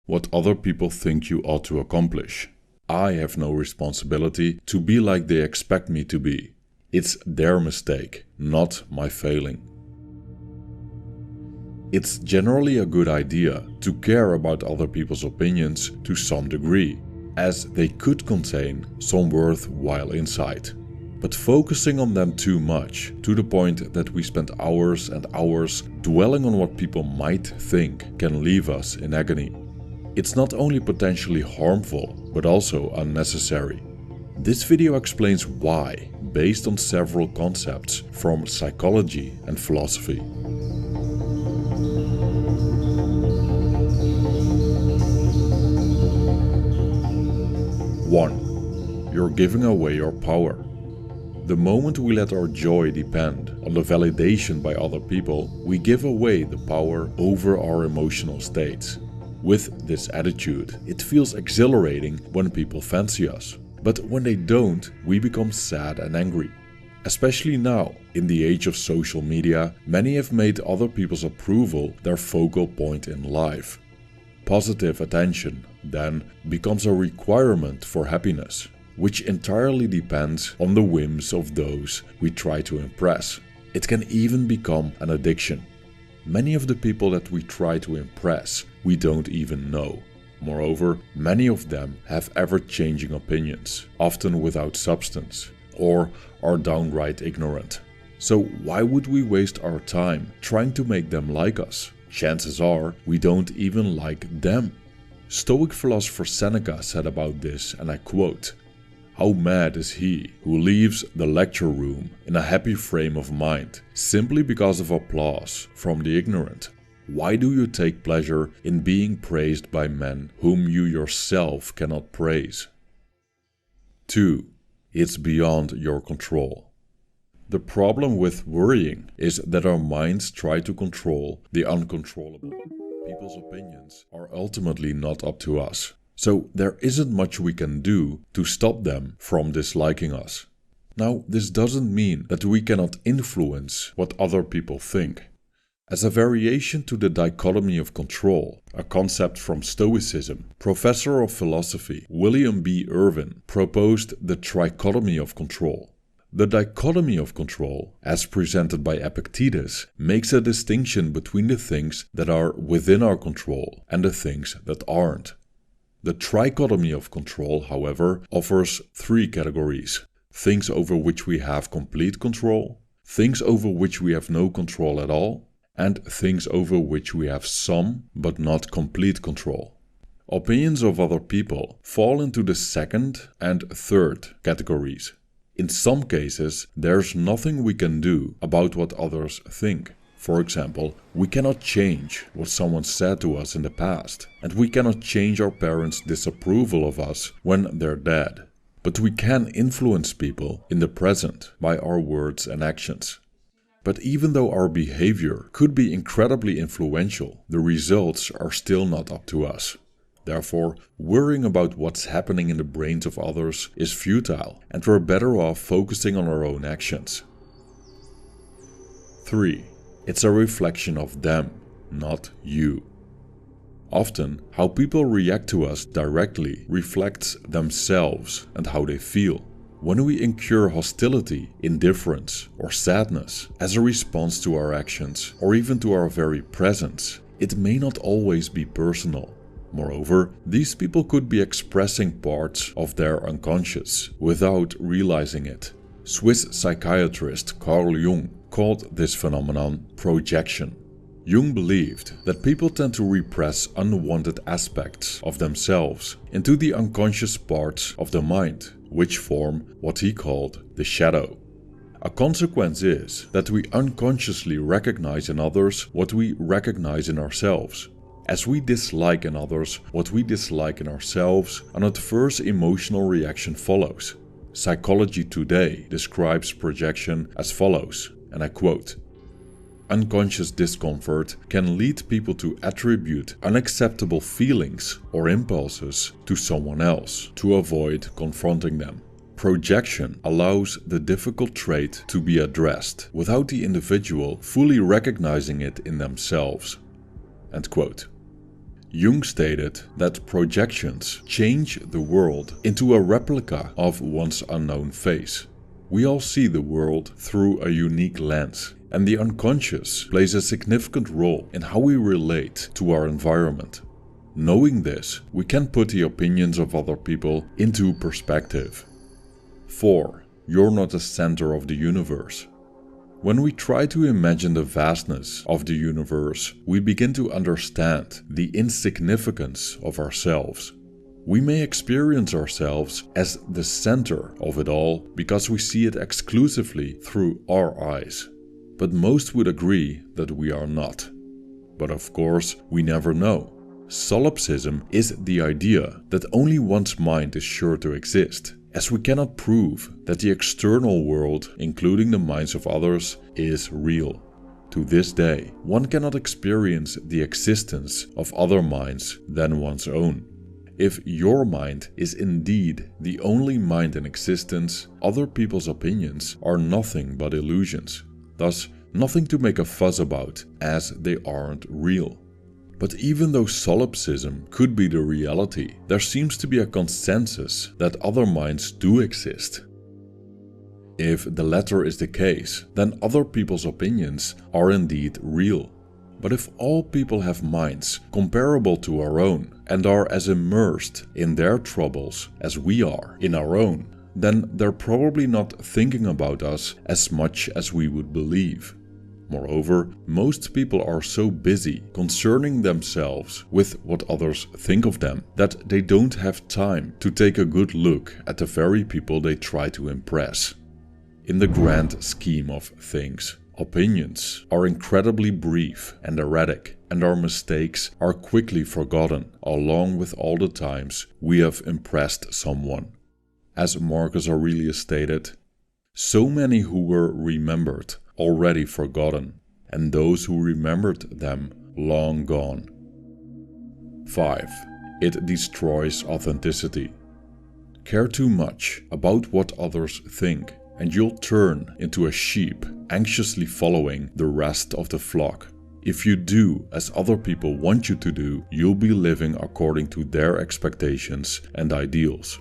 what other people think you ought to accomplish. I have no responsibility to be like they expect me to be. It's their mistake, not my failing. It's generally a good idea to care about other people's opinions to some degree, as they could contain some worthwhile insight. But focusing on them too much, to the point that we spend hours and hours dwelling on what people might think, can leave us in agony. It's not only potentially harmful, but also unnecessary. This video explains why, based on several concepts from psychology and philosophy. 1. You're giving away your power. The moment we let our joy depend on the validation by other people, we give away the power over our emotional states. With this attitude, it feels exhilarating when people fancy us. But when they don't, we become sad and angry. Especially now, in the age of social media, many have made other people's approval their focal point in life. Positive attention, then, becomes a requirement for happiness, which entirely depends on the whims of those we try to impress. It can even become an addiction. Many of the people that we try to impress, we don't even know. Moreover, many of them have ever-changing opinions, often without substance, or are downright ignorant. So why would we waste our time trying to make them like us? Chances are we don't even like them. Stoic philosopher Seneca said about this, and I quote, "How mad is he who leaves the lecture room in a happy frame of mind simply because of applause from the ignorant? Why do you take pleasure in being praised by men whom you yourself cannot praise?" 2. It's beyond your control. The problem with worrying is that our minds try to control the uncontrollable. People's opinions are ultimately not up to us, so there isn't much we can do to stop them from disliking us. Now, this doesn't mean that we cannot influence what other people think. As a variation to the dichotomy of control, a concept from Stoicism, Professor of Philosophy William B. Irwin proposed the trichotomy of control. The dichotomy of control, as presented by Epictetus, makes a distinction between the things that are within our control and the things that aren't. The trichotomy of control, however, offers three categories: things over which we have complete control, things over which we have no control at all, and things over which we have some but not complete control. Opinions of other people fall into the second and third categories. In some cases, there's nothing we can do about what others think. For example, we cannot change what someone said to us in the past, and we cannot change our parents' disapproval of us when they're dead. But we can influence people in the present by our words and actions. But even though our behavior could be incredibly influential, the results are still not up to us. Therefore, worrying about what's happening in the brains of others is futile, and we're better off focusing on our own actions. 3. It's a reflection of them, not you. Often, how people react to us directly reflects themselves and how they feel. When we incur hostility, indifference, or sadness as a response to our actions, or even to our very presence, it may not always be personal. Moreover, these people could be expressing parts of their unconscious without realizing it. Swiss psychiatrist Carl Jung called this phenomenon projection. Jung believed that people tend to repress unwanted aspects of themselves into the unconscious parts of the mind, which form what he called the shadow. A consequence is that we unconsciously recognize in others what we recognize in ourselves. As we dislike in others what we dislike in ourselves, an adverse emotional reaction follows. Psychology Today describes projection as follows, and I quote, "Unconscious discomfort can lead people to attribute unacceptable feelings or impulses to someone else to avoid confronting them. Projection allows the difficult trait to be addressed without the individual fully recognizing it in themselves." End quote. Jung stated that projections change the world into a replica of one's unknown face. We all see the world through a unique lens, and the unconscious plays a significant role in how we relate to our environment. Knowing this, we can put the opinions of other people into perspective. 4. You're not the center of the universe. When we try to imagine the vastness of the universe, we begin to understand the insignificance of ourselves. We may experience ourselves as the center of it all because we see it exclusively through our eyes. But most would agree that we are not. But of course, we never know. Solipsism is the idea that only one's mind is sure to exist, as we cannot prove that the external world, including the minds of others, is real. To this day, one cannot experience the existence of other minds than one's own. If your mind is indeed the only mind in existence, other people's opinions are nothing but illusions, thus nothing to make a fuss about, as they aren't real. But even though solipsism could be the reality, there seems to be a consensus that other minds do exist. If the latter is the case, then other people's opinions are indeed real. But if all people have minds comparable to our own and are as immersed in their troubles as we are in our own, then they're probably not thinking about us as much as we would believe. Moreover, most people are so busy concerning themselves with what others think of them that they don't have time to take a good look at the very people they try to impress. In the grand scheme of things, opinions are incredibly brief and erratic, and our mistakes are quickly forgotten along with all the times we have impressed someone. As Marcus Aurelius stated, "So many who were remembered already forgotten, and those who remembered them long gone." 5. It destroys authenticity. Care too much about what others think, and you'll turn into a sheep anxiously following the rest of the flock. If you do as other people want you to do, you'll be living according to their expectations and ideals.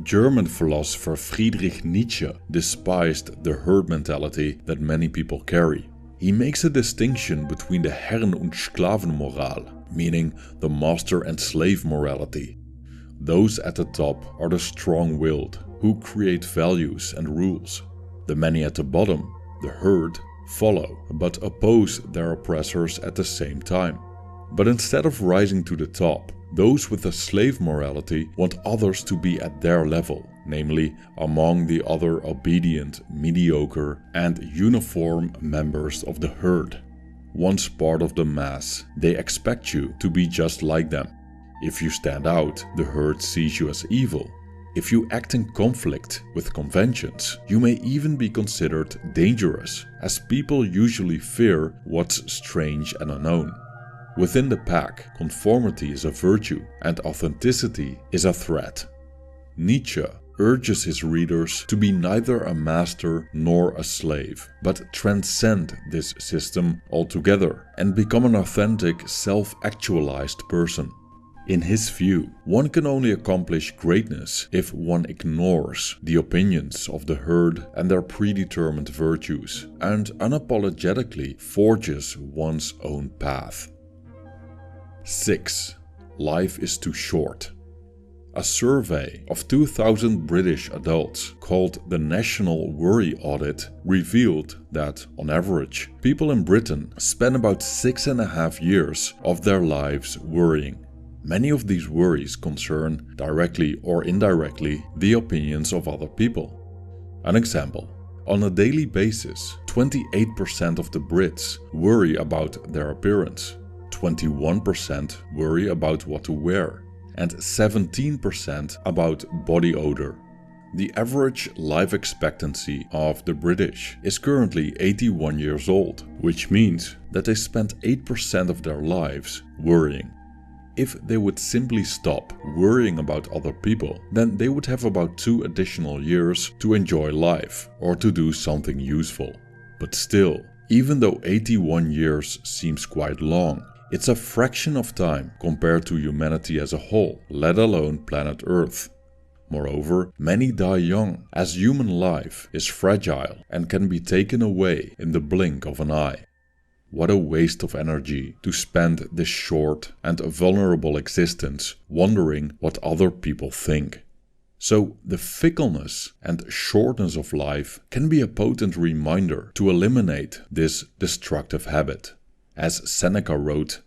German philosopher Friedrich Nietzsche despised the herd mentality that many people carry. He makes a distinction between the Herren- und Sklavenmoral, meaning the master and slave morality. Those at the top are the strong-willed, who create values and rules. The many at the bottom, the herd, follow, but oppose their oppressors at the same time. But instead of rising to the top, those with a slave morality want others to be at their level, namely among the other obedient, mediocre, and uniform members of the herd. Once part of the mass, they expect you to be just like them. If you stand out, the herd sees you as evil. If you act in conflict with conventions, you may even be considered dangerous, as people usually fear what's strange and unknown. Within the pack, conformity is a virtue and authenticity is a threat. Nietzsche urges his readers to be neither a master nor a slave, but transcend this system altogether and become an authentic, self-actualized person. In his view, one can only accomplish greatness if one ignores the opinions of the herd and their predetermined virtues and unapologetically forges one's own path. 6. Life is too short. A survey of 2,000 British adults called the National Worry Audit revealed that, on average, people in Britain spend about 6.5 years of their lives worrying. Many of these worries concern, directly or indirectly, the opinions of other people. An example. On a daily basis, 28% of the Brits worry about their appearance. 21% worry about what to wear, and 17% about body odor. The average life expectancy of the British is currently 81 years old, which means that they spend 8% of their lives worrying. If they would simply stop worrying about other people, then they would have about 2 additional years to enjoy life or to do something useful. But still, even though 81 years seems quite long, It's a fraction of time compared to humanity as a whole, let alone planet Earth. Moreover, many die young, as human life is fragile and can be taken away in the blink of an eye. What a waste of energy to spend this short and vulnerable existence wondering what other people think. So the fickleness and shortness of life can be a potent reminder to eliminate this destructive habit. As Seneca wrote,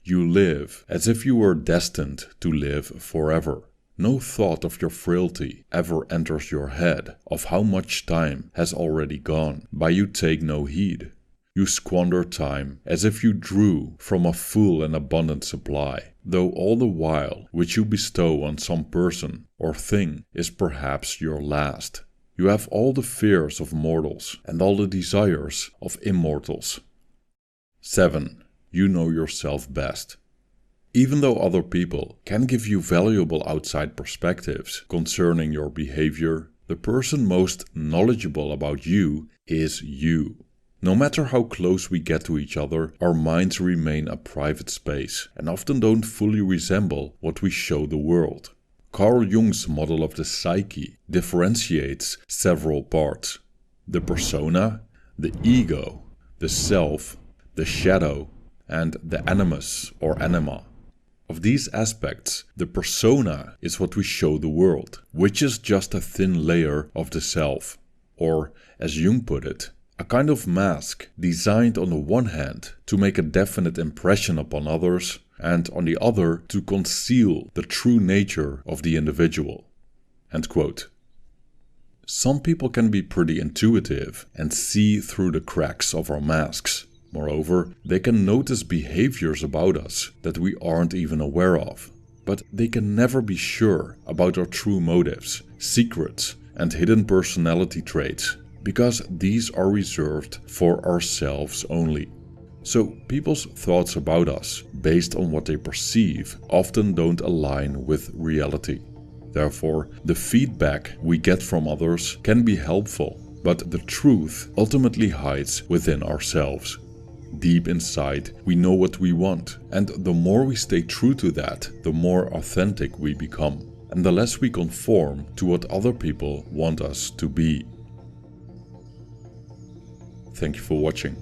"You live as if you were destined to live forever. No thought of your frailty ever enters your head, of how much time has already gone, by you take no heed. You squander time as if you drew from a full and abundant supply, though all the while which you bestow on some person or thing is perhaps your last. You have all the fears of mortals and all the desires of immortals." 7. You know yourself best. Even though other people can give you valuable outside perspectives concerning your behavior, the person most knowledgeable about you is you. No matter how close we get to each other, our minds remain a private space and often don't fully resemble what we show the world. Carl Jung's model of the psyche differentiates several parts: the persona, the ego, the self, the shadow, and the animus or anima. Of these aspects, the persona is what we show the world, which is just a thin layer of the self, or, as Jung put it, a kind of mask designed on the one hand to make a definite impression upon others, and on the other to conceal the true nature of the individual. End quote. Some people can be pretty intuitive and see through the cracks of our masks. Moreover, they can notice behaviors about us that we aren't even aware of. But they can never be sure about our true motives, secrets, and hidden personality traits, because these are reserved for ourselves only. So people's thoughts about us, based on what they perceive, often don't align with reality. Therefore, the feedback we get from others can be helpful, but the truth ultimately hides within ourselves. Deep inside, we know what we want, and the more we stay true to that, the more authentic we become, and the less we conform to what other people want us to be. Thank you for watching.